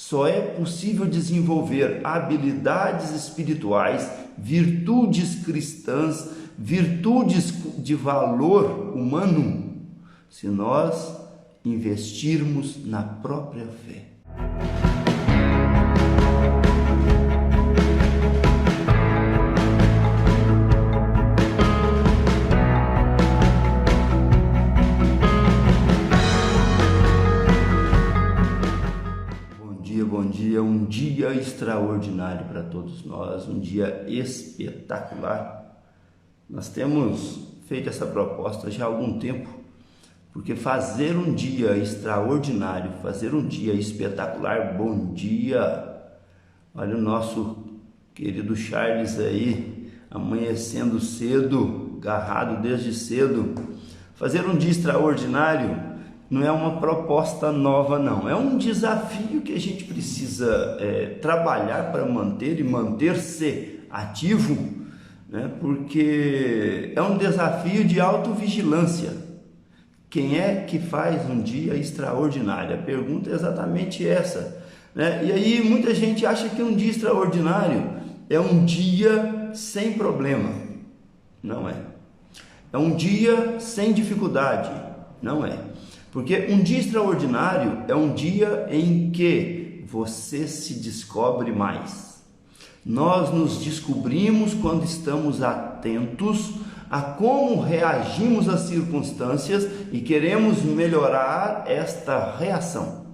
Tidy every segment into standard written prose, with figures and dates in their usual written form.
Só é possível desenvolver habilidades espirituais, virtudes cristãs, virtudes de valor humano, se nós investirmos na própria fé. Bom dia, um dia extraordinário para todos nós, um dia espetacular. Nós temos feito essa proposta já há algum tempo, porque fazer um dia extraordinário, fazer um dia espetacular, bom dia. Olha o nosso querido Charles aí, amanhecendo cedo, agarrado desde cedo. Fazer um dia extraordinário não é uma proposta nova, não. É um desafio que a gente precisa trabalhar para manter e manter-se ativo, né? Porque é um desafio de autovigilância. Quem é que faz um dia extraordinário? A pergunta é exatamente essa, né? E aí muita gente acha que um dia extraordinário é um dia sem problema. Não é. É um dia sem dificuldade. Não é. Porque um dia extraordinário é um dia em que você se descobre mais. Nós nos descobrimos quando estamos atentos a como reagimos às circunstâncias e queremos melhorar esta reação,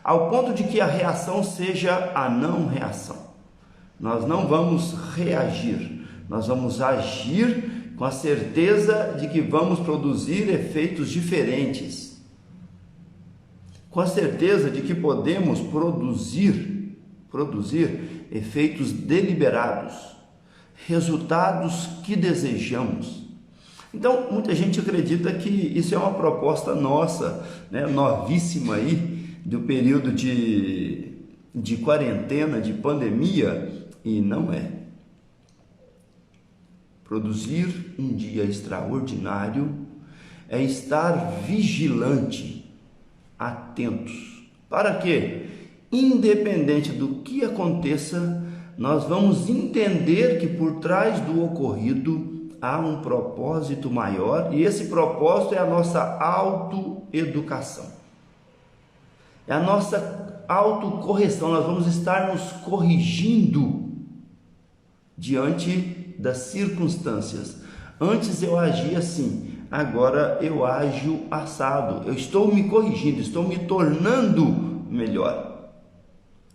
ao ponto de que a reação seja a não reação. Nós não vamos reagir, nós vamos agir com a certeza de que vamos produzir efeitos diferentes, com a certeza de que podemos produzir efeitos deliberados, resultados que desejamos. Então, muita gente acredita que isso é uma proposta nossa, né, novíssima aí, do período de quarentena, de pandemia, e não é. Produzir um dia extraordinário é estar vigilante, atentos. Para quê? Independente do que aconteça, nós vamos entender que por trás do ocorrido há um propósito maior, e esse propósito é a nossa autoeducação. É a nossa autocorreção. Nós vamos estar nos corrigindo diante das circunstâncias. Antes eu agia assim, agora eu ajo assado. Eu estou me corrigindo, estou me tornando melhor.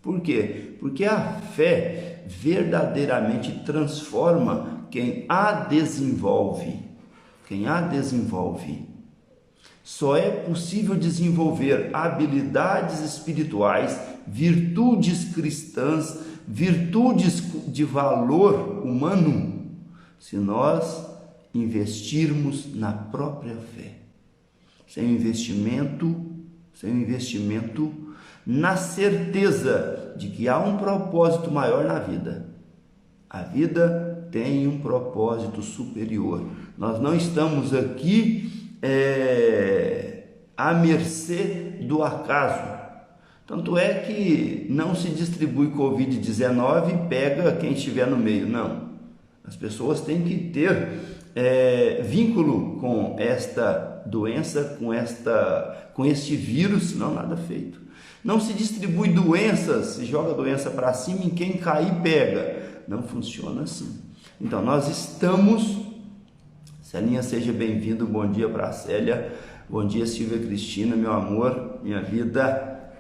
Por quê? Porque a fé verdadeiramente transforma quem a desenvolve. Quem a desenvolve. Só é possível desenvolver habilidades espirituais, virtudes cristãs, virtudes de valor humano, se nós investirmos na própria fé. Sem investimento na certeza de que há um propósito maior na vida. A vida tem um propósito superior. Nós não estamos aqui à mercê do acaso. Tanto é que não se distribui Covid-19 e pega quem estiver no meio, não. As pessoas têm que ter vínculo com esta doença, com este vírus, senão nada feito. Não se distribui doenças, se joga a doença para cima e quem cair pega. Não funciona assim. Então nós estamos, Celinha, seja bem-vindo, bom dia para a Célia, bom dia Silvia Cristina, meu amor, minha vida.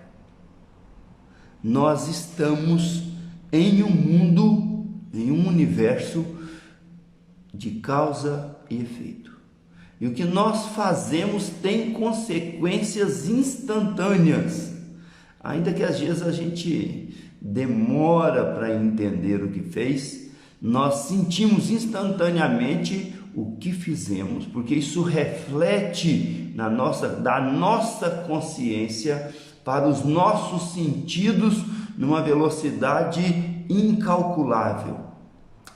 Nós estamos em um mundo, em um universo de causa e efeito. E o que nós fazemos tem consequências instantâneas, ainda que às vezes a gente demora para entender o que fez. Nós sentimos instantaneamente o que fizemos, porque isso reflete da nossa consciência para os nossos sentidos numa velocidade incalculável,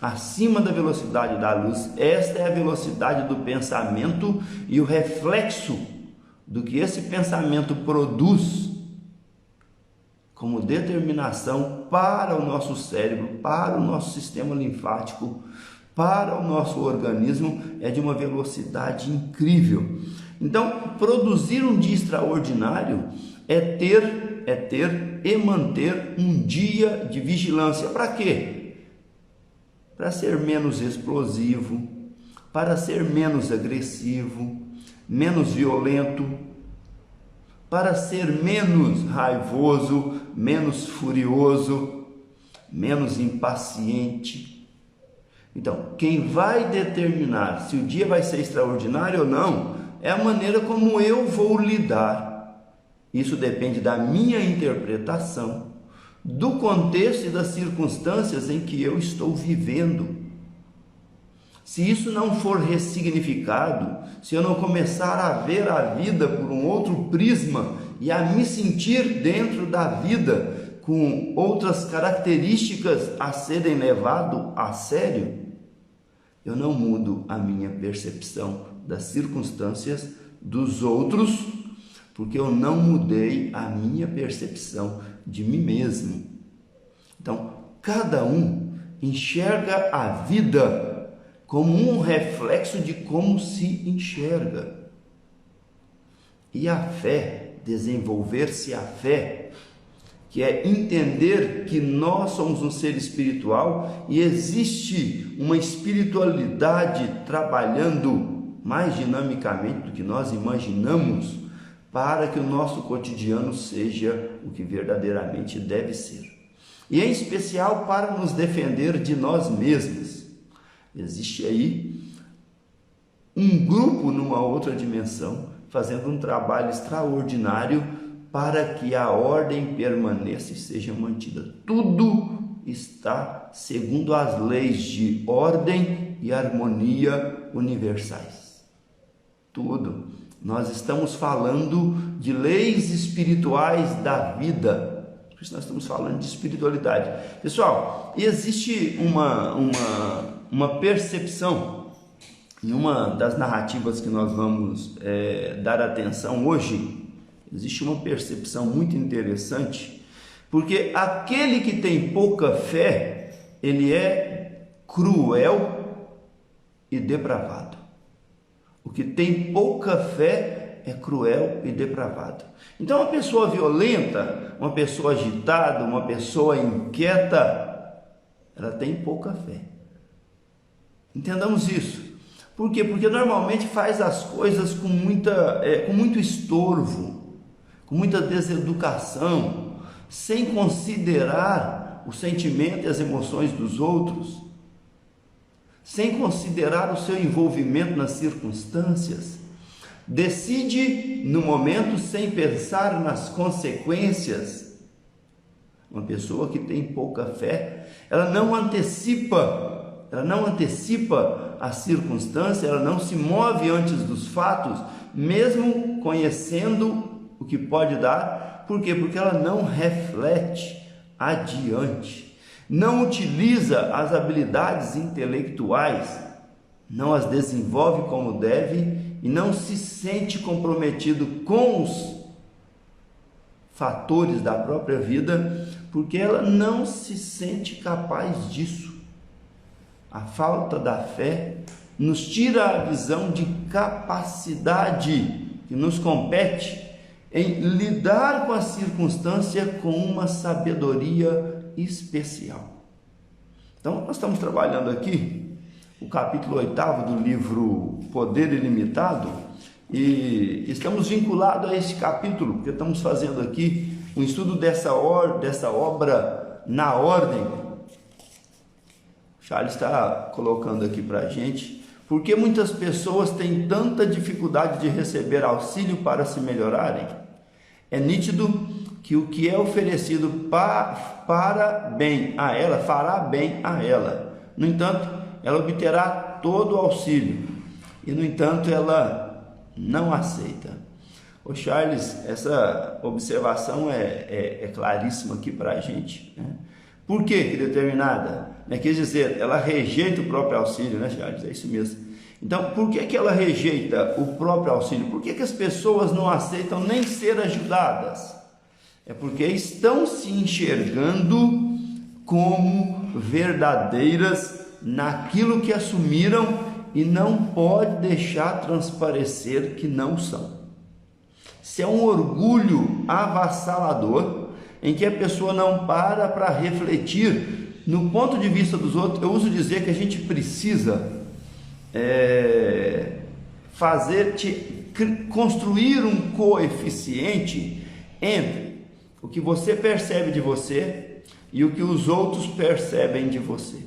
acima da velocidade da luz. Esta é a velocidade do pensamento, e o reflexo do que esse pensamento produz como determinação para o nosso cérebro, para o nosso sistema linfático, para o nosso organismo, é de uma velocidade incrível. Então, produzir um dia extraordinário é ter e manter um dia de vigilância. Para quê? Para ser menos explosivo, para ser menos agressivo, menos violento, para ser menos raivoso, menos furioso, menos impaciente. Então, quem vai determinar se o dia vai ser extraordinário ou não é a maneira como eu vou lidar. Isso depende da minha interpretação, do contexto e das circunstâncias em que eu estou vivendo. Se isso não for ressignificado, se eu não começar a ver a vida por um outro prisma e a me sentir dentro da vida com outras características a serem levado a sério, eu não mudo a minha percepção das circunstâncias dos outros, porque eu não mudei a minha percepção de mim mesmo. Então, cada um enxerga a vida como um reflexo de como se enxerga. E a fé, desenvolver-se a fé, que é entender que nós somos um ser espiritual e existe uma espiritualidade trabalhando mais dinamicamente do que nós imaginamos para que o nosso cotidiano seja o que verdadeiramente deve ser. E em especial para nos defender de nós mesmos. Existe aí um grupo numa outra dimensão fazendo um trabalho extraordinário para que a ordem permaneça e seja mantida. Tudo está segundo as leis de ordem e harmonia universais. Tudo. Nós estamos falando de leis espirituais da vida. Por isso nós estamos falando de espiritualidade. Pessoal, existe uma percepção em uma das narrativas que nós vamos dar atenção hoje. Existe uma percepção muito interessante, porque aquele que tem pouca fé, ele é cruel e depravado. O que tem pouca fé é cruel e depravado. Então, uma pessoa violenta, uma pessoa agitada, uma pessoa inquieta, ela tem pouca fé. Entendamos isso. Por quê? Porque normalmente faz as coisas com muito estorvo, com muita deseducação, sem considerar o sentimento e as emoções dos outros, sem considerar o seu envolvimento nas circunstâncias, decide no momento sem pensar nas consequências. Uma pessoa que tem pouca fé, ela não antecipa a circunstância, ela não se move antes dos fatos, mesmo conhecendo o que pode dar. Por quê? Porque ela não reflete adiante, não utiliza as habilidades intelectuais, não as desenvolve como deve e não se sente comprometido com os fatores da própria vida, porque ela não se sente capaz disso. A falta da fé nos tira a visão de capacidade que nos compete em lidar com a circunstância com uma sabedoria especial. Então, nós estamos trabalhando aqui o capítulo 8º do livro Poder Ilimitado e estamos vinculados a esse capítulo, porque estamos fazendo aqui um estudo dessa obra na ordem. Charles está colocando aqui para a gente, porque muitas pessoas têm tanta dificuldade de receber auxílio para se melhorarem. É nítido que o que é oferecido fará bem a ela. No entanto, ela obterá todo o auxílio e, no entanto, ela não aceita. Ô Charles, essa observação é claríssima aqui para a gente, né? Por que determinada? Quer dizer, ela rejeita o próprio auxílio, né, Charles? É isso mesmo. Então, por que ela rejeita o próprio auxílio? Por que as pessoas não aceitam nem ser ajudadas? É porque estão se enxergando como verdadeiras naquilo que assumiram e não pode deixar transparecer que não são. Isso é um orgulho avassalador, em que a pessoa não para refletir no ponto de vista dos outros. Eu uso dizer que a gente precisa construir um coeficiente entre o que você percebe de você e o que os outros percebem de você.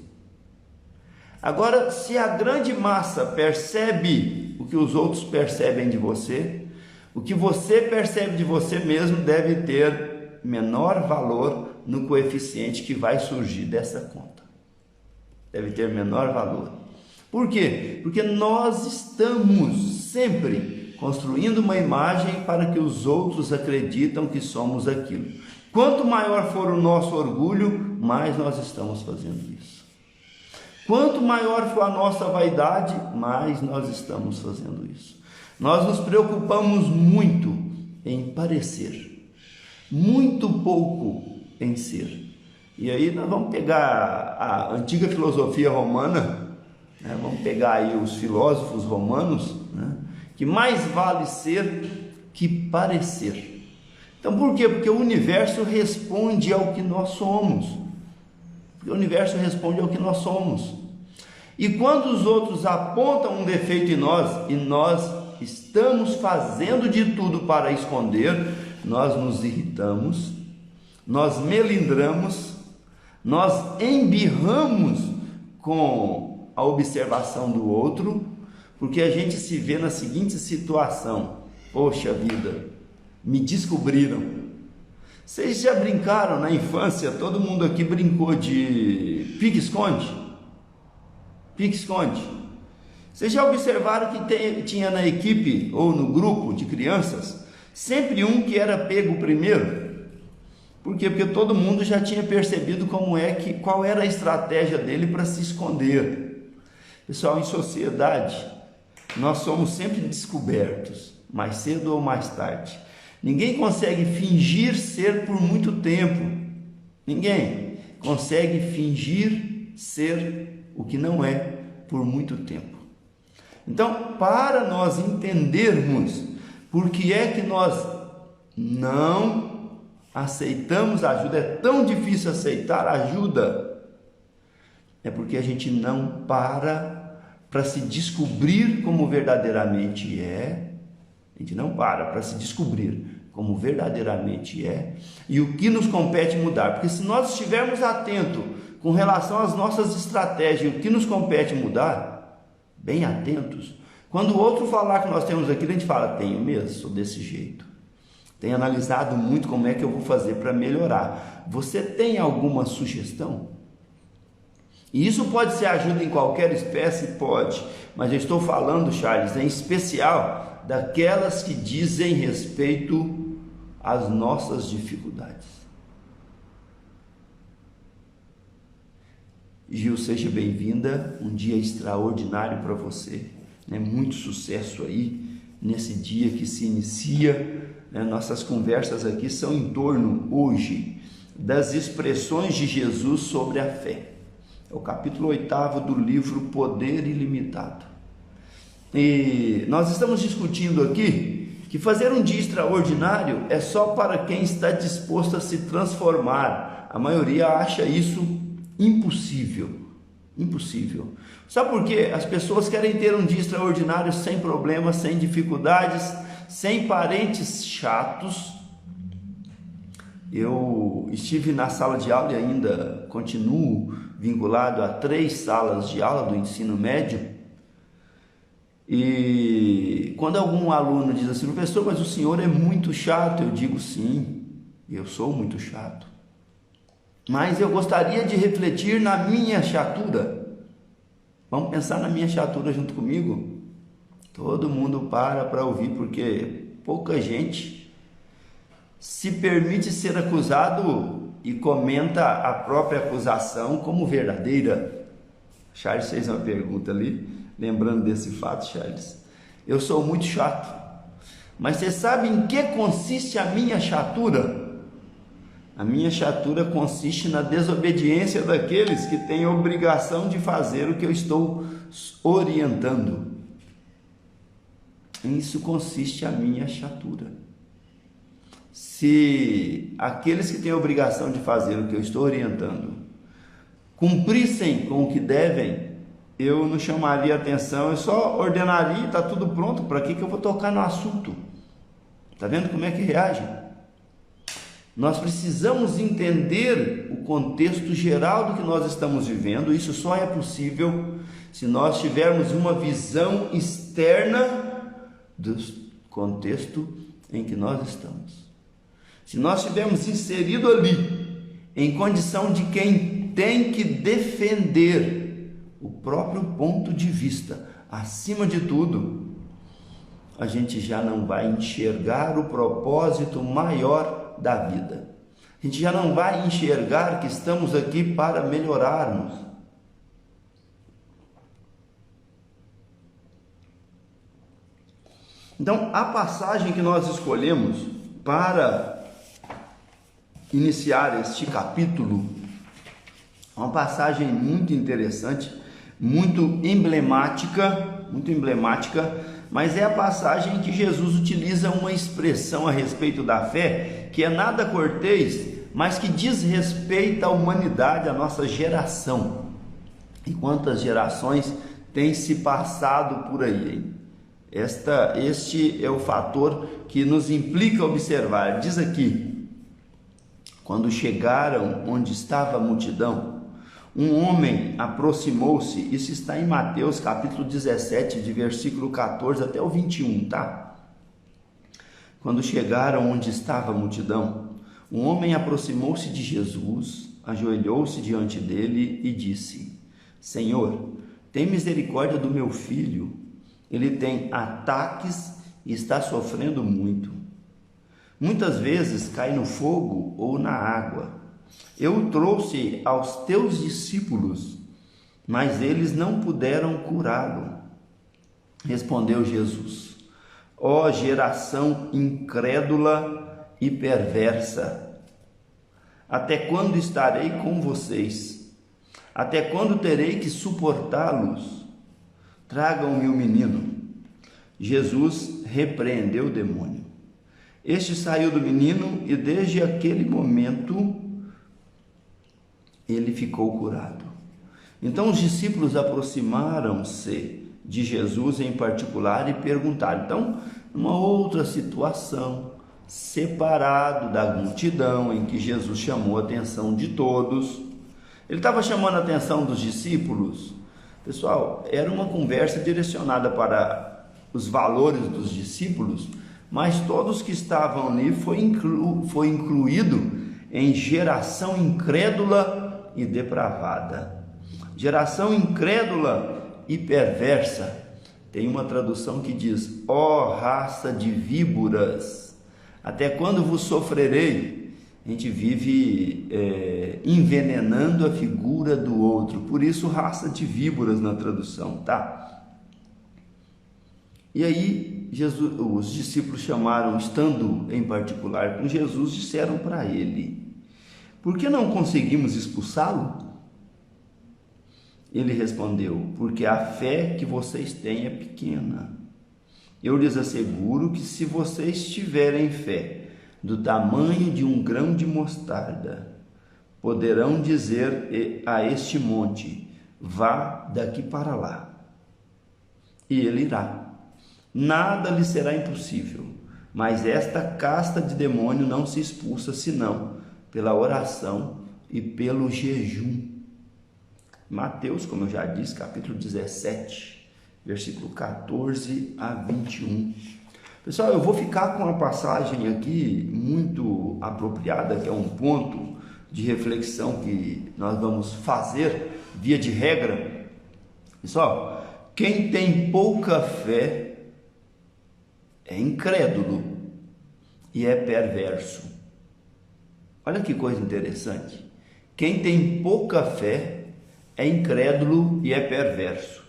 Agora, se a grande massa percebe o que os outros percebem de você, o que você percebe de você mesmo deve ter menor valor no coeficiente que vai surgir dessa conta. Deve ter menor valor. Por quê? Porque nós estamos sempre construindo uma imagem para que os outros acreditam que somos aquilo. Quanto maior for o nosso orgulho, mais nós estamos fazendo isso. Quanto maior for a nossa vaidade, mais nós estamos fazendo isso. Nós nos preocupamos muito em parecer, muito pouco em ser. E aí nós vamos pegar a antiga filosofia romana, né? Vamos pegar aí os filósofos romanos, né? Que mais vale ser que parecer. Então por quê? Porque o universo responde ao que nós somos. Porque o universo responde ao que nós somos. E quando os outros apontam um defeito em nós, e nós estamos fazendo de tudo para esconder, nós nos irritamos, nós melindramos, nós embirramos com a observação do outro, porque a gente se vê na seguinte situação: poxa vida, me descobriram. Vocês já brincaram na infância? Todo mundo aqui brincou de pique-esconde? Pique-esconde. Vocês já observaram que tinha na equipe ou no grupo de crianças sempre um que era pego primeiro? Por quê? Porque todo mundo já tinha percebido qual era a estratégia dele para se esconder. Pessoal, em sociedade, nós somos sempre descobertos, mais cedo ou mais tarde. Ninguém consegue fingir ser por muito tempo. Ninguém consegue fingir ser o que não é por muito tempo. Então, para nós entendermos por que é que nós não aceitamos ajuda, é tão difícil aceitar ajuda, é porque a gente não para se descobrir como verdadeiramente é. A gente não para se descobrir como verdadeiramente é e o que nos compete mudar. Porque se nós estivermos atentos com relação às nossas estratégias, o que nos compete mudar, bem atentos, quando o outro falar que nós temos aquilo, a gente fala: tenho mesmo, sou desse jeito, tenho analisado muito como é que eu vou fazer para melhorar. Você tem alguma sugestão? E isso pode ser ajuda em qualquer espécie? Pode, mas eu estou falando, Charles, em especial daquelas que dizem respeito às nossas dificuldades. Gil, seja bem-vinda, um dia extraordinário para você, né? Muito sucesso aí nesse dia que se inicia, né? Nossas conversas aqui são em torno hoje das expressões de Jesus sobre a fé. É o capítulo 8 do livro Poder Ilimitado. E nós estamos discutindo aqui que fazer um dia extraordinário é só para quem está disposto a se transformar. A maioria acha isso impossível. Impossível. Sabe por quê? As pessoas querem ter um dia extraordinário sem problemas, sem dificuldades, sem parentes chatos. Eu estive na sala de aula e ainda continuo vinculado a 3 salas de aula do ensino médio. E quando algum aluno diz assim: professor, mas o senhor é muito chato, eu digo: sim, eu sou muito chato, mas eu gostaria de refletir na minha chatura. Vamos pensar na minha chatura junto comigo? Todo mundo para ouvir, porque pouca gente se permite ser acusado e comenta a própria acusação como verdadeira. Charles fez uma pergunta ali, lembrando desse fato, Charles. Eu sou muito chato, mas você sabe em que consiste a minha chatura? A minha chatura consiste na desobediência daqueles que têm obrigação de fazer o que eu estou orientando. Isso consiste a minha chatura. Se aqueles que têm obrigação de fazer o que eu estou orientando cumprissem com o que devem, eu não chamaria atenção, eu só ordenaria e está tudo pronto. Para que eu vou tocar no assunto? Está vendo como é que reage? Nós precisamos entender o contexto geral do que nós estamos vivendo. Isso só é possível se nós tivermos uma visão externa do contexto em que nós estamos. Se nós estivermos inseridos ali, em condição de quem tem que defender o próprio ponto de vista, acima de tudo, a gente já não vai enxergar o propósito maior da vida. A gente já não vai enxergar que estamos aqui para melhorarmos. Então, a passagem que nós escolhemos para iniciar este capítulo é uma passagem muito interessante, muito emblemática, mas é a passagem que Jesus utiliza uma expressão a respeito da fé que é nada cortês, mas que diz respeito à humanidade, à nossa geração. E quantas gerações têm se passado por aí, hein? Este é o fator que nos implica observar. Diz aqui: quando chegaram onde estava a multidão, um homem aproximou-se. Isso está em Mateus capítulo 17, de versículo 14 até o 21, tá? Quando chegaram onde estava a multidão, um homem aproximou-se de Jesus, ajoelhou-se diante dele e disse: Senhor, tem misericórdia do meu filho. Ele tem ataques e está sofrendo muito. Muitas vezes cai no fogo ou na água. Eu o trouxe aos teus discípulos, mas eles não puderam curá-lo. Respondeu Jesus: ó geração incrédula e perversa, até quando estarei com vocês? Até quando terei que suportá-los? Tragam-me o menino. Jesus repreendeu o demônio. Este saiu do menino e desde aquele momento ele ficou curado. Então os discípulos aproximaram-se de Jesus em particular e perguntaram. Então, numa outra situação, separado da multidão, em que Jesus chamou a atenção de todos, ele estava chamando a atenção dos discípulos. Pessoal, era uma conversa direcionada para os valores dos discípulos, mas todos que estavam ali foi incluído em geração incrédula e depravada. Geração incrédula e perversa. Tem uma tradução que diz: ó raça de víboras, até quando vos sofrerei? A gente vive envenenando a figura do outro, por isso raça de víboras na tradução, tá? E aí os discípulos chamaram, estando em particular com Jesus, disseram para ele: por que não conseguimos expulsá-lo? Ele respondeu: porque a fé que vocês têm é pequena. Eu lhes asseguro que se vocês tiverem fé do tamanho de um grão de mostarda, poderão dizer a este monte: vá daqui para lá, e ele irá. Nada lhe será impossível. Mas esta casta de demônio não se expulsa senão pela oração e pelo jejum. Mateus, como eu já disse, capítulo 17, versículo 14 a 21. Pessoal, eu vou ficar com uma passagem aqui muito apropriada, que é um ponto de reflexão que nós vamos fazer, via de regra. Pessoal, quem tem pouca fé é incrédulo e é perverso. Olha que coisa interessante. Quem tem pouca fé é incrédulo e é perverso.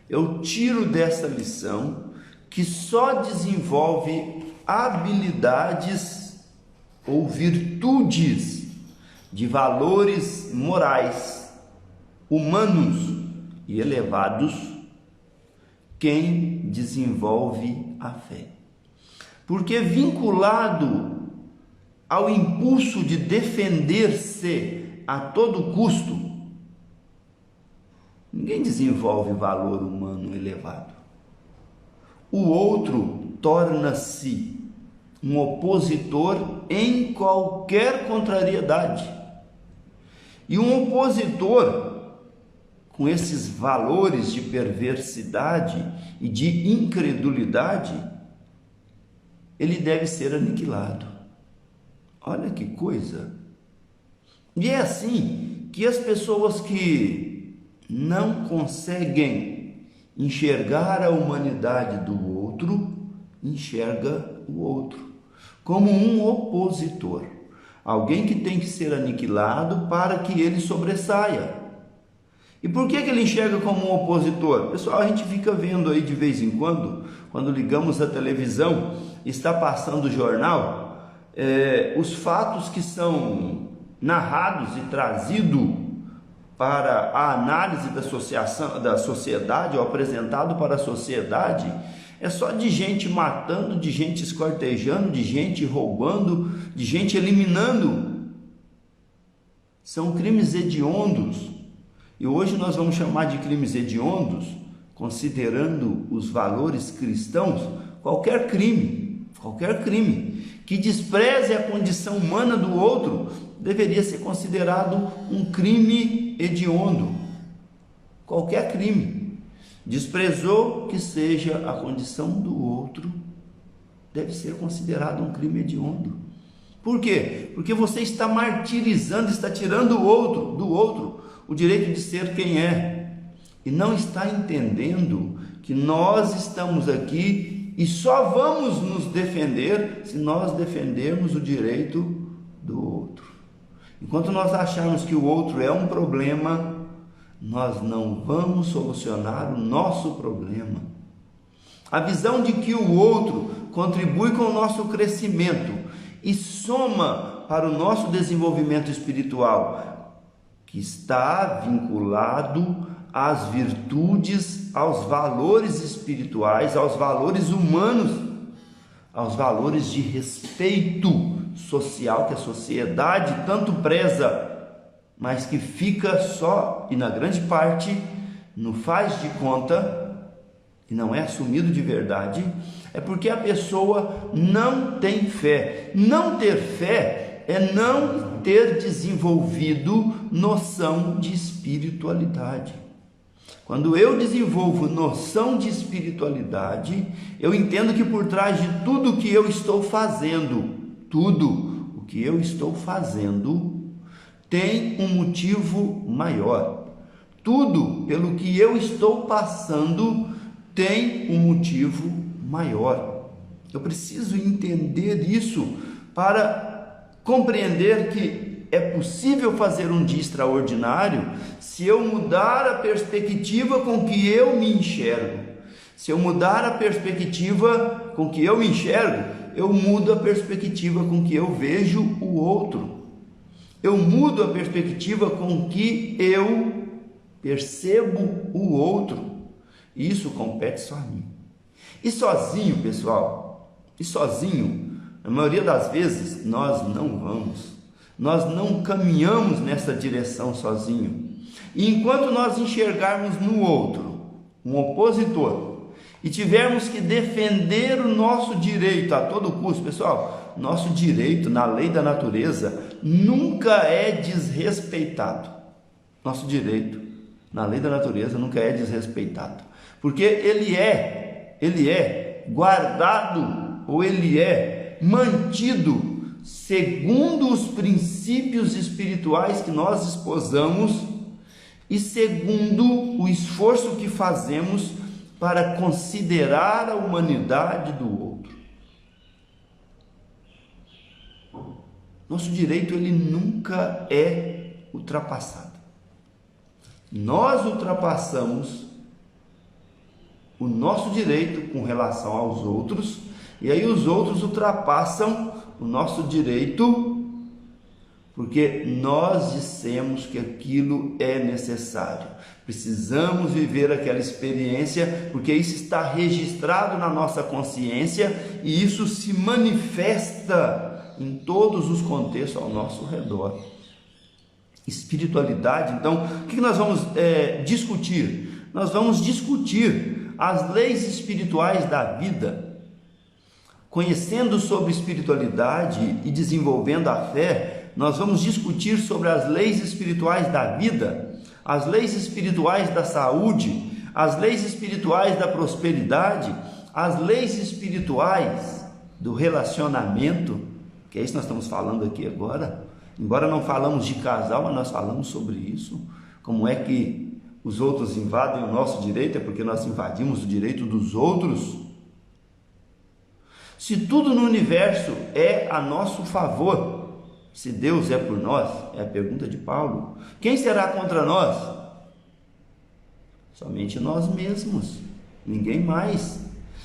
Eu tiro dessa lição que só desenvolve habilidades ou virtudes de valores morais, humanos e elevados, quem desenvolve a fé. Porque vinculado ao impulso de defender-se a todo custo, ninguém desenvolve valor humano elevado. O outro torna-se um opositor em qualquer contrariedade. E um opositor com esses valores de perversidade e de incredulidade, ele deve ser aniquilado. Olha que coisa! E é assim que as pessoas que não conseguem enxergar a humanidade do outro, enxerga o outro como um opositor, alguém que tem que ser aniquilado para que ele sobressaia. E por que ele enxerga como um opositor? Pessoal, a gente fica vendo aí de vez em quando ligamos a televisão, está passando o jornal, os fatos que são narrados e trazidos para a análise da sociedade, ou apresentado para a sociedade, é só de gente matando, de gente esquartejando, de gente roubando, de gente eliminando. São crimes hediondos. E hoje nós vamos chamar de crimes hediondos, considerando os valores cristãos, qualquer crime que despreze a condição humana do outro, deveria ser considerado um crime hediondo. Qualquer crime. Desprezou que seja a condição do outro, deve ser considerado um crime hediondo. Por quê? Porque você está martirizando, está tirando do outro o direito de ser quem é, e não está entendendo que nós estamos aqui e só vamos nos defender se nós defendermos o direito do outro. Enquanto nós acharmos que o outro é um problema, nós não vamos solucionar o nosso problema. A visão de que o outro contribui com o nosso crescimento e soma para o nosso desenvolvimento espiritual, que está vinculado às virtudes, aos valores espirituais, aos valores humanos, aos valores de respeito social que a sociedade tanto preza, mas que fica só, e na grande parte, no faz de conta, e não é assumido de verdade, é porque a pessoa não tem fé. Não ter fé é não ter desenvolvido noção de espiritualidade. Quando eu desenvolvo noção de espiritualidade, eu entendo que por trás de tudo que eu estou fazendo, tudo o que eu estou fazendo, tem um motivo maior. Tudo pelo que eu estou passando tem um motivo maior. Eu preciso entender isso para compreender que é possível fazer um dia extraordinário se eu mudar a perspectiva com que eu me enxergo. Se eu mudar a perspectiva com que eu me enxergo, eu mudo a perspectiva com que eu vejo o outro. Eu mudo a perspectiva com que eu percebo o outro. Isso compete só a mim. E sozinho, pessoal, na maioria das vezes, nós não vamos. Nós não caminhamos nessa direção sozinho. E enquanto nós enxergarmos no outro um opositor e tivermos que defender o nosso direito a todo custo, pessoal, nosso direito na lei da natureza nunca é desrespeitado. Nosso direito na lei da natureza nunca é desrespeitado, porque ele é guardado, ou ele é mantido segundo os princípios espirituais que nós esposamos e segundo o esforço que fazemos para considerar a humanidade do outro. Nosso direito, ele nunca é ultrapassado. Nós ultrapassamos o nosso direito com relação aos outros, e aí os outros ultrapassam o nosso direito porque nós dissemos que aquilo é necessário. Precisamos viver aquela experiência, porque isso está registrado na nossa consciência e isso se manifesta em todos os contextos ao nosso redor. Espiritualidade, então, o que nós vamos discutir? Nós vamos discutir as leis espirituais da vida. Conhecendo sobre espiritualidade e desenvolvendo a fé, nós vamos discutir sobre as leis espirituais da vida, as leis espirituais da saúde, as leis espirituais da prosperidade, as leis espirituais do relacionamento, que é isso que nós estamos falando aqui agora. Embora não falamos de casal, mas nós falamos sobre isso. Como é que os outros invadem o nosso direito? É porque nós invadimos o direito dos outros. Se tudo no universo é a nosso favor, se Deus é por nós, é a pergunta de Paulo, quem será contra nós? Somente nós mesmos, ninguém mais.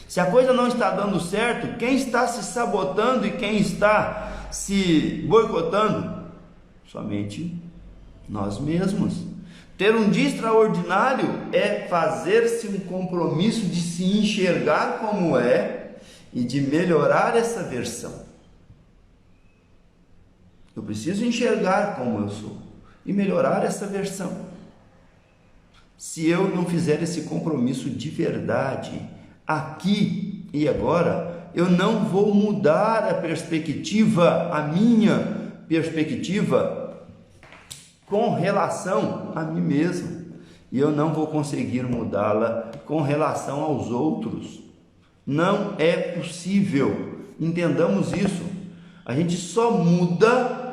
Se a coisa não está dando certo, quem está se sabotando e quem está se boicotando? Somente nós mesmos. Ter um dia extraordinário é fazer-se um compromisso de se enxergar como é e de melhorar essa versão. Eu preciso enxergar como eu sou e melhorar essa versão. Se eu não fizer esse compromisso de verdade, aqui e agora, eu não vou mudar a perspectiva, a minha perspectiva, com relação a mim mesmo. E eu não vou conseguir mudá-la com relação aos outros. Não é possível. Entendamos isso. A gente só muda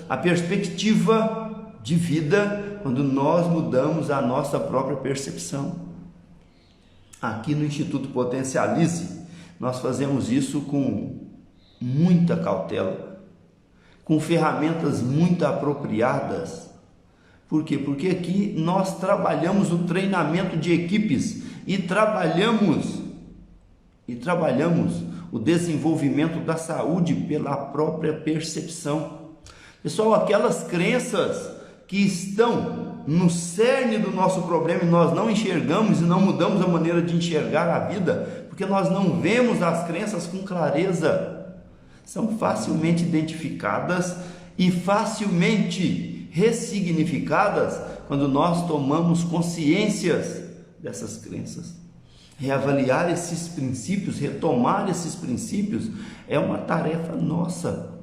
a perspectiva de vida quando nós mudamos a nossa própria percepção. Aqui no Instituto Potencialize, nós fazemos isso com muita cautela, com ferramentas muito apropriadas. Por quê? Porque aqui nós trabalhamos o treinamento de equipes e trabalhamos o desenvolvimento da saúde pela própria percepção. Pessoal, aquelas crenças que estão no cerne do nosso problema e nós não enxergamos e não mudamos a maneira de enxergar a vida, porque nós não vemos as crenças com clareza, são facilmente identificadas e facilmente ressignificadas quando nós tomamos consciências dessas crenças. Reavaliar esses princípios, retomar esses princípios é uma tarefa nossa,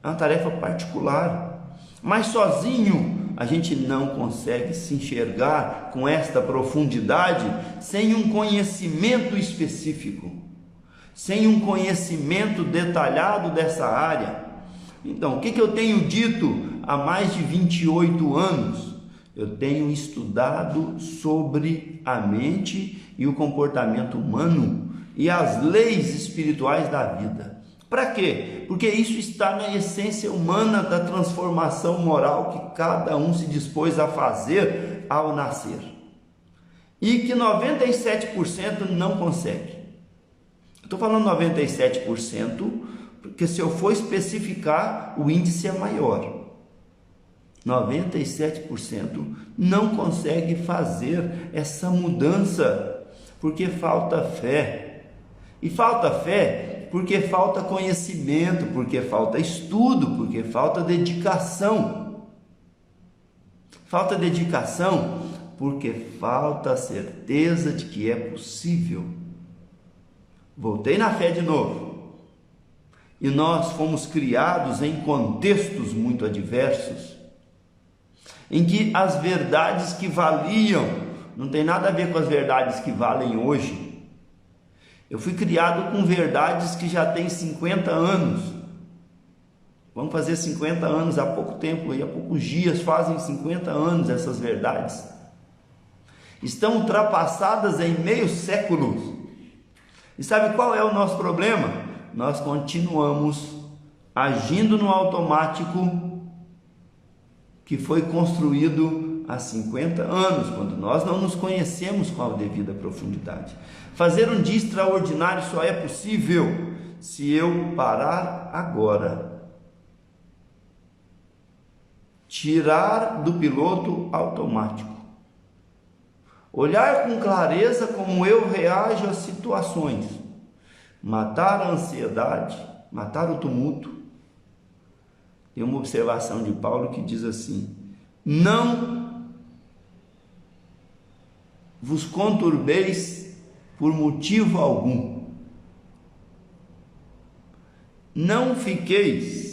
é uma tarefa particular, mas sozinho a gente não consegue se enxergar com esta profundidade sem um conhecimento específico, sem um conhecimento detalhado dessa área. Então, o que eu tenho dito há mais de 28 anos? Eu tenho estudado sobre a mente e o comportamento humano e as leis espirituais da vida. Para quê? Porque isso está na essência humana da transformação moral que cada um se dispôs a fazer ao nascer. E que 97% não consegue. Estou falando 97% porque se eu for especificar, o índice é maior. 97% não consegue fazer essa mudança porque falta fé. E falta fé porque falta conhecimento, porque falta estudo, porque falta dedicação. Falta dedicação porque falta a certeza de que é possível. Voltei na fé de novo. E nós fomos criados em contextos muito adversos, em que as verdades que valiam não tem nada a ver com as verdades que valem hoje. Eu fui criado com verdades que já têm 50 anos. Vamos fazer 50 anos há pouco tempo, e há poucos dias fazem 50 anos essas verdades. Estão ultrapassadas em meio século. E sabe qual é o nosso problema? Nós continuamos agindo no automático que foi construído há 50 anos, quando nós não nos conhecemos com a devida profundidade. Fazer um dia extraordinário só é possível se eu parar agora tirar do piloto automático, olhar com clareza como eu reajo às situações, matar a ansiedade, matar o tumulto. Tem uma observação de Paulo que diz assim: não vos conturbeis por motivo algum. Não fiqueis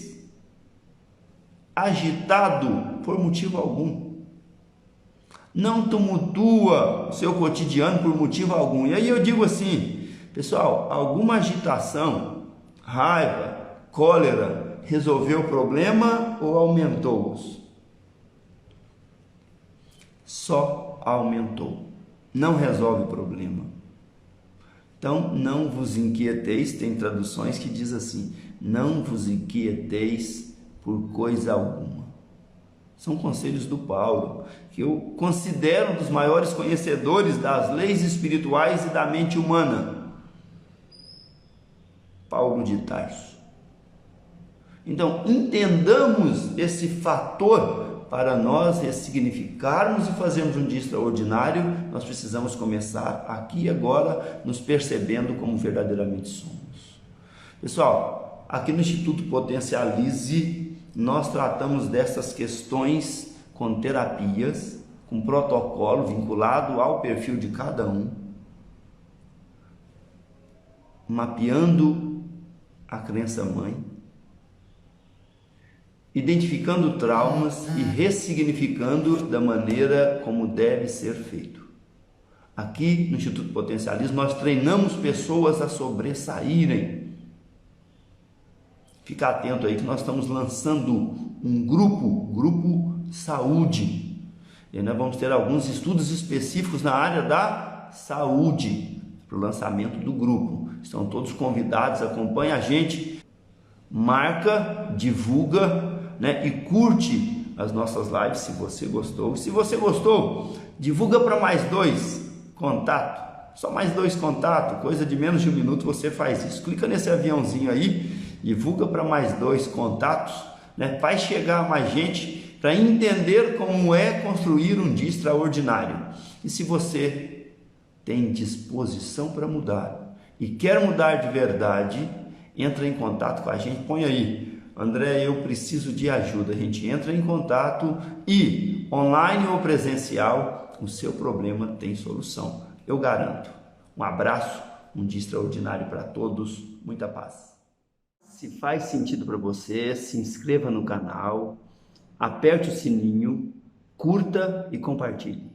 agitado por motivo algum. Não tumultua o seu cotidiano por motivo algum. E aí eu digo assim, pessoal, alguma agitação, raiva, cólera, resolveu o problema ou aumentou-os? Só aumentou. Não resolve o problema. Então, não vos inquieteis, tem traduções que diz assim: não vos inquieteis por coisa alguma. São conselhos do Paulo, que eu considero um dos maiores conhecedores das leis espirituais e da mente humana. Paulo de Tarso. Então, entendamos esse fator. Para nós ressignificarmos e fazermos um dia extraordinário, nós precisamos começar aqui e agora, nos percebendo como verdadeiramente somos. Pessoal, aqui no Instituto Potencialize, nós tratamos dessas questões com terapias, com protocolo vinculado ao perfil de cada um, mapeando a crença mãe, identificando traumas e ressignificando da maneira como deve ser feito. Aqui no Instituto Potencialismo nós treinamos pessoas a sobressaírem. Fica atento aí que nós estamos lançando um grupo saúde. E nós vamos ter alguns estudos específicos na área da saúde para o lançamento do grupo. Estão todos convidados, acompanha a gente, marca, divulga, e curte as nossas lives se você gostou. Se você gostou, divulga para mais 2 contatos, só mais 2 contatos, coisa de menos de 1 minuto você faz isso. Clica nesse aviãozinho aí, divulga para mais 2 contatos, Vai chegar mais gente para entender como é construir um dia extraordinário. E se você tem disposição para mudar e quer mudar de verdade, entra em contato com a gente, põe aí: André, eu preciso de ajuda. A gente entra em contato e, online ou presencial, o seu problema tem solução. Eu garanto. Um abraço, um dia extraordinário para todos. Muita paz. Se faz sentido para você, se inscreva no canal, aperte o sininho, curta e compartilhe.